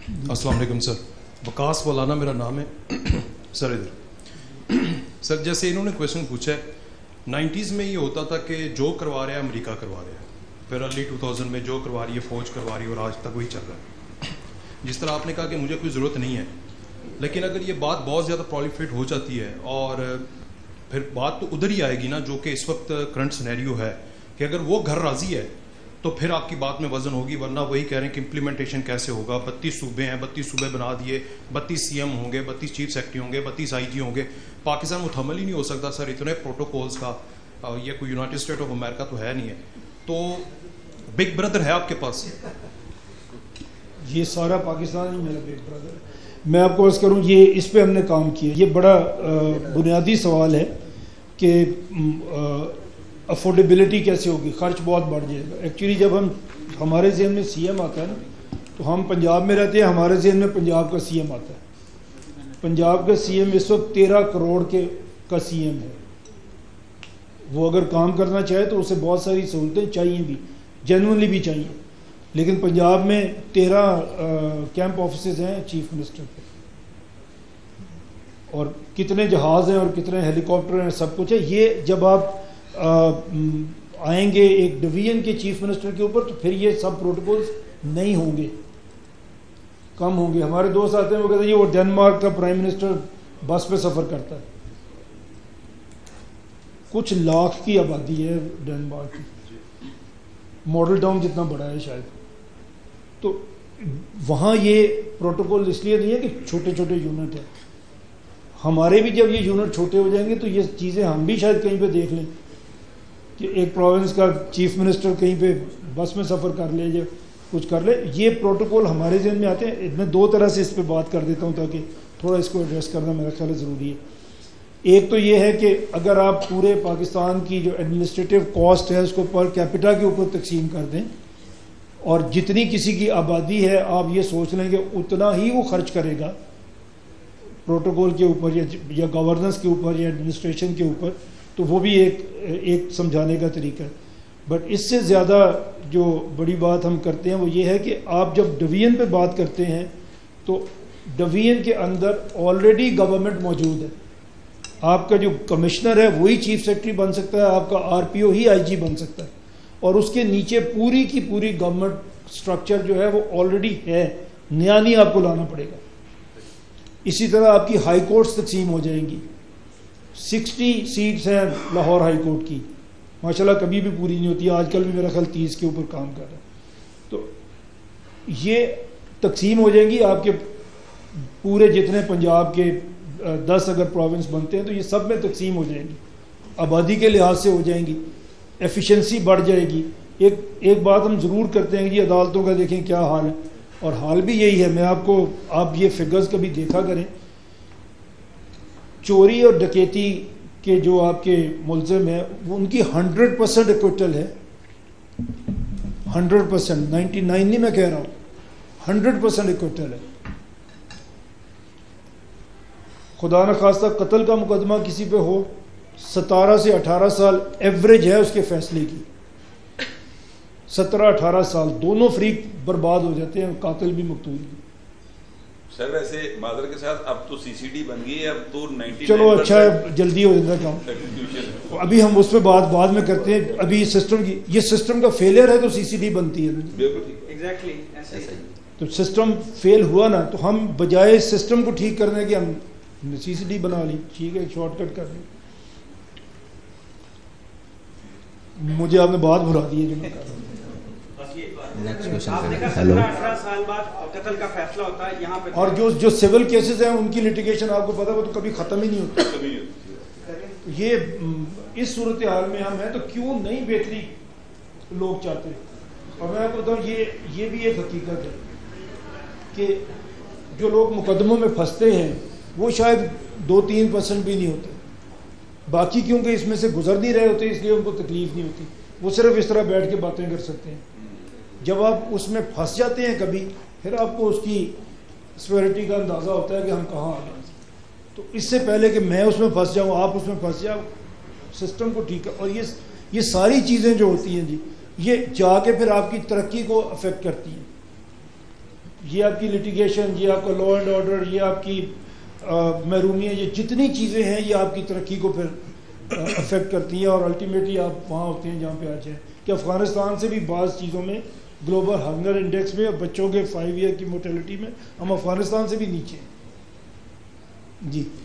अस्सलाम वालेकुम सर, वकास वलाना मेरा नाम है। सर इधर सर, जैसे इन्होंने क्वेश्चन पूछा है, 90s में ये होता था कि जो करवा रहा है अमेरिका करवा रहा है, फिर अर्ली 2000 में जो करवा रही है फ़ौज करवा रही है, और आज तक वही चल रहा है। जिस तरह आपने कहा कि मुझे कोई ज़रूरत नहीं है, लेकिन अगर ये बात बहुत ज़्यादा प्रोलिफरेट हो जाती है और फिर बात तो उधर ही आएगी ना, जो कि इस वक्त करंट सिनेरियो है कि अगर वो घर राज़ी है तो फिर आपकी बात में वजन होगी, वरना वही कह रहे हैं कि इम्प्लीमेंटेशन कैसे होगा। 32 सूबे हैं, 32 सूबे बना दिए, 32 CM होंगे, 32 चीफ सेक्रेटरी होंगे, 32 IG होंगे। पाकिस्तान मुतहम्मल ही नहीं हो सकता सर इतने प्रोटोकॉल्स का। ये कोई यूनाइटेड स्टेट ऑफ अमेरिका तो है नहीं है। तो बिग ब्रदर है आपके पास? ये सारा पाकिस्तान ही मेरा बिग ब्रदर है। मैं आपको अर्ज़ करूँ, ये इस पे हमने काम किया। ये बड़ा बुनियादी सवाल है कि अफोर्डेबिलिटी कैसे होगी, खर्च बहुत बढ़ जाएगा। एक्चुअली जब हमारे ज़हन में CM आता है ना, तो हम पंजाब में रहते हैं, हमारे ज़हन में पंजाब का CM आता है। पंजाब का CM इस वक्त 13 करोड़ का CM है। वो अगर काम करना चाहे तो उसे बहुत सारी सहूलतें चाहिए भी, जेन्युइनली भी चाहिए। लेकिन पंजाब में 13 कैंप ऑफिसेज हैं चीफ मिनिस्टर के, और कितने जहाज़ हैं और कितने हेलीकॉप्टर हैं, सब कुछ है। ये जब आप आएंगे एक डिवीजन के चीफ मिनिस्टर के ऊपर, तो फिर ये सब प्रोटोकॉल्स नहीं होंगे, कम होंगे। हमारे दोस्त आते हैं, वो कहते हैं ये वो डेनमार्क का प्राइम मिनिस्टर बस पे सफ़र करता है। कुछ लाख की आबादी है डेनमार्क की, मॉडल टाउन जितना बड़ा है शायद। तो वहाँ ये प्रोटोकॉल इसलिए नहीं है कि छोटे छोटे यूनिट है। हमारे भी जब ये यूनिट छोटे हो जाएंगे तो ये चीज़ें हम भी शायद कहीं पे देख लें कि एक प्रोविंस का चीफ मिनिस्टर कहीं पे बस में सफ़र कर ले या कुछ कर ले। ये प्रोटोकॉल हमारे ज़हन में आते हैं। मैं दो तरह से इस पर बात कर देता हूँ ताकि थोड़ा इसको एड्रेस करना मेरा ख्याल ज़रूरी है। एक तो ये है कि अगर आप पूरे पाकिस्तान की जो एडमिनिस्ट्रेटिव कॉस्ट है उसको पर कैपिटा के ऊपर तकसीम कर दें, और जितनी किसी की आबादी है आप ये सोच लें कि उतना ही वो खर्च करेगा प्रोटोकॉल के ऊपर या गवर्नेंस के ऊपर या एडमिनिस्ट्रेशन के ऊपर, तो वो भी एक समझाने का तरीका है। बट इससे ज़्यादा जो बड़ी बात हम करते हैं वो ये है कि आप जब डिवीजन पे बात करते हैं तो डिवीजन के अंदर ऑलरेडी गवर्नमेंट मौजूद है। आपका जो कमिश्नर है वही चीफ सेक्रेटरी बन सकता है, आपका RPO ही IG बन सकता है, और उसके नीचे पूरी की पूरी गवर्नमेंट स्ट्रक्चर जो है वो ऑलरेडी है, नया नहीं आपको लाना पड़ेगा। इसी तरह आपकी हाई कोर्ट्स तकसीम हो जाएंगी। 60 सीट्स हैं लाहौर हाई कोर्ट की, माशाल्लाह कभी भी पूरी नहीं होती। आजकल भी मेरा ख्याल 30 के ऊपर काम कर रहा है। तो ये तकसीम हो जाएंगी आपके पूरे जितने पंजाब के 10 अगर प्रोविंस बनते हैं तो ये सब में तकसीम हो जाएंगी, आबादी के लिहाज से हो जाएंगी, एफिशिएंसी बढ़ जाएगी। एक बात हम ज़रूर करते हैं कि अदालतों का देखें क्या हाल है, और हाल भी यही है। मैं आप ये फिगर्स कभी देखा करें, चोरी और डकैती के जो आपके मुलजिम है उनकी 100% एक्विटल है। 100%, 99 नहीं मैं कह रहा हूँ, 100% एक्विटल है। खुदा न खास्ता कत्ल का मुकदमा किसी पे हो, 17 से 18 साल एवरेज है उसके फैसले की। 17-18 साल दोनों फ्री बर्बाद हो जाते हैं, कातिल भी मकतूल भी। सर वैसे मादर के साथ अब तो CCD बन गई है, अब तो 99%। चलो अच्छा है, जल्दी हो जाता काम। अभी हम उस पर बाद में करते हैं। अभी ये सिस्टम का फेलियर है तो CCD बनती है। एग्जैक्टली ऐसा। तो सिस्टम फेल हुआ ना, तो हम बजाय सिस्टम को ठीक करने के हम CCD बना ली, ठीक है, शॉर्टकट कर ली। मुझे आपने बात भुला दी है जो मैं कर रहा हूँ। हेलो, 18 साल बाद कत्ल का फैसला होता है यहाँ पे, और जो सिविल केसेस हैं उनकी लिटिगेशन आपको पता है वो तो कभी ख़त्म ही नहीं होती। ये इस सूरत हाल में हम हैं तो क्यों नहीं बेहतरी लोग चाहते हैं। और मैं आपको बताऊँ ये भी एक हकीकत है कि जो लोग मुकदमों में फंसते हैं वो शायद 2-3% भी नहीं होते। बाकी क्योंकि इसमें से गुजर नहीं रहे होते इसलिए उनको तकलीफ नहीं होती, वो सिर्फ इस तरह बैठ के बातें कर सकते हैं। जब आप उसमें फंस जाते हैं कभी, फिर आपको उसकी सिवियरिटी का अंदाज़ा होता है कि हम कहाँ आ गए। तो इससे पहले कि मैं उसमें फंस जाऊँ, आप उसमें फंस जाओ, सिस्टम को ठीक है। और ये सारी चीज़ें जो होती हैं जी, ये जाके फिर आपकी तरक्की को अफेक्ट करती हैं। ये आपकी लिटिगेशन, ये आपका लॉ एंड ऑर्डर, ये आपकी महरूमियाँ, ये जितनी चीज़ें हैं ये आपकी तरक्की को फिर अफेक्ट करती हैं और अल्टीमेटली आप वहाँ होते हैं जहाँ पे आ जाए कि अफ़गानिस्तान से भी बाज़ चीज़ों में ग्लोबल हंगर इंडेक्स में बच्चों के 5 ईयर की मोर्टेलिटी में हम अफ़गानिस्तान से भी नीचे हैं जी।